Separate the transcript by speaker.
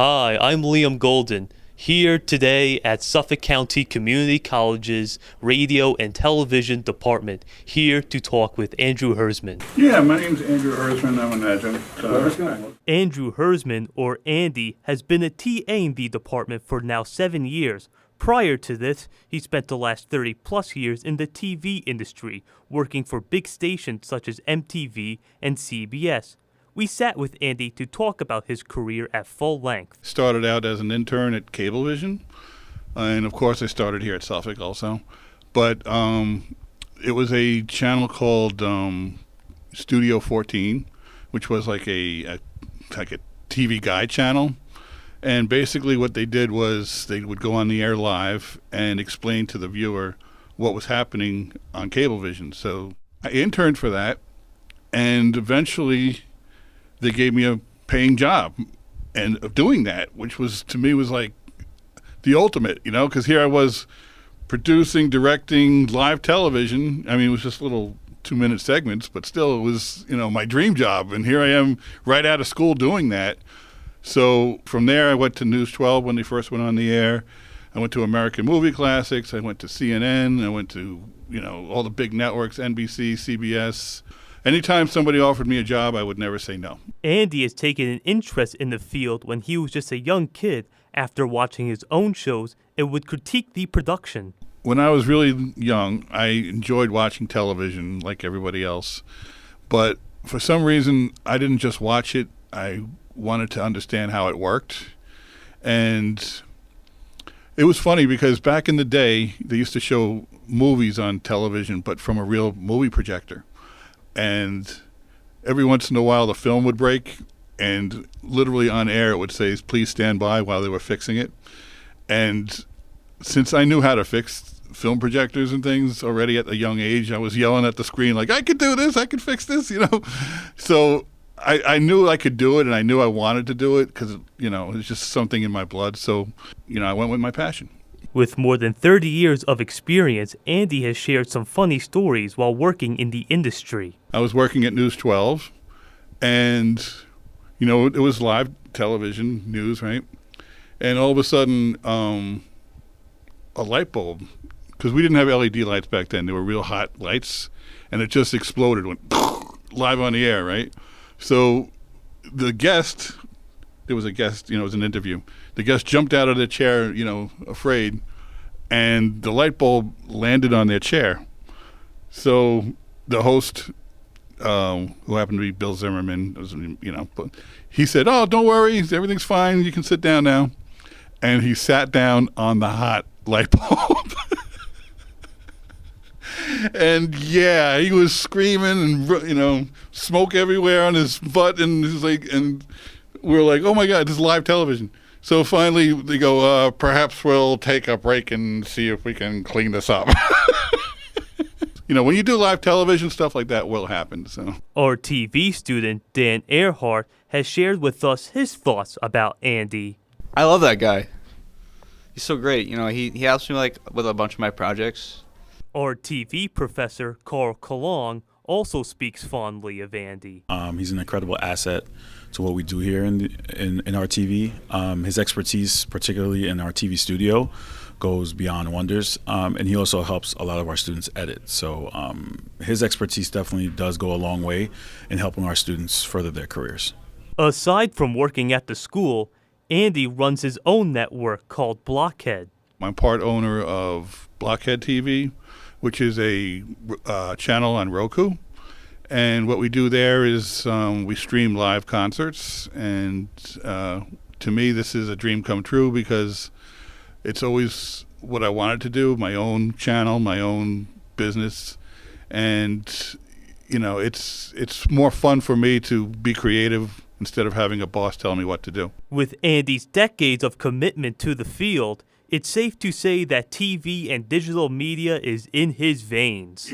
Speaker 1: Hi, I'm Liam Golden, here today at Suffolk County Community College's Radio and Television Department, here to talk with Andrew Hersman.
Speaker 2: Yeah, my name's Andrew Hersman. I'm an adjunct.
Speaker 1: Andrew Hersman, or Andy, has been a TA in the department for now 7 years. Prior to this, he spent the last 30-plus years in the TV industry, working for big stations such as MTV and CBS. We sat with Andy to talk about his career at full length.
Speaker 2: Started out as an intern at Cablevision, and of course I started here at Suffolk also. But it was a channel called Studio 14, which was like a TV guide channel. And basically what they did was they would go on the air live and explain to the viewer what was happening on Cablevision. So I interned for that, and eventually they gave me a paying job and of doing that, which was, to me, was like the ultimate, because here I was producing, directing live television. I mean, it was just little 2-minute segments, but still it was, my dream job. And here I am right out of school doing that. So from there, I went to News 12 when they first went on the air. I went to American Movie Classics. I went to CNN. I went to, all the big networks, NBC, CBS. Anytime somebody offered me a job, I would never say no.
Speaker 1: Andy has taken an interest in the field when he was just a young kid. After watching his own shows, it would critique the production.
Speaker 2: When I was really young, I enjoyed watching television like everybody else. But for some reason, I didn't just watch it. I wanted to understand how it worked. And it was funny because back in the day, they used to show movies on television, but from a real movie projector. And every once in a while, the film would break, and literally on air, it would say, "Please stand by," while they were fixing it. And since I knew how to fix film projectors and things already at a young age, I was yelling at the screen like, "I could do this, I could fix this," So I knew I could do it, and I knew I wanted to do it because, it was just something in my blood. So, I went with my passion.
Speaker 1: With more than 30 years of experience, Andy has shared some funny stories while working in the industry.
Speaker 2: I was working at News 12, and, it was live television news, right? And all of a sudden, a light bulb, because we didn't have LED lights back then. They were real hot lights, and it just exploded, went live on the air, right? So the guest, there was a guest, it was an interview. The guest jumped out of their chair, afraid, and the light bulb landed on their chair. So the host, who happened to be Bill Zimmerman, but he said, "Oh, don't worry, everything's fine. You can sit down now." And he sat down on the hot light bulb. And yeah, he was screaming and, smoke everywhere on his butt. And he's like, and we were like, "Oh my God, this is live television." So finally they go, "Perhaps we'll take a break and see if we can clean this up." When you do live television, stuff like that will happen. So
Speaker 1: our TV student, Dan Earhart, has shared with us his thoughts about Andy.
Speaker 3: I love that guy. He's so great. He helps me with a bunch of my projects.
Speaker 1: Our TV professor, Carl Kalong, also speaks fondly of Andy.
Speaker 4: He's an incredible asset to what we do here in our TV. His expertise, particularly in our TV studio, goes beyond wonders, and he also helps a lot of our students edit. So his expertise definitely does go a long way in helping our students further their careers.
Speaker 1: Aside from working at the school, Andy runs his own network called Blockhead.
Speaker 2: I'm part owner of Blockhead TV, which is a channel on Roku. And what we do there is we stream live concerts. And to me, this is a dream come true because it's always what I wanted to do, my own channel, my own business. And, it's more fun for me to be creative instead of having a boss tell me what to do.
Speaker 1: With Andy's decades of commitment to the field, it's safe to say that TV and digital media is in his veins.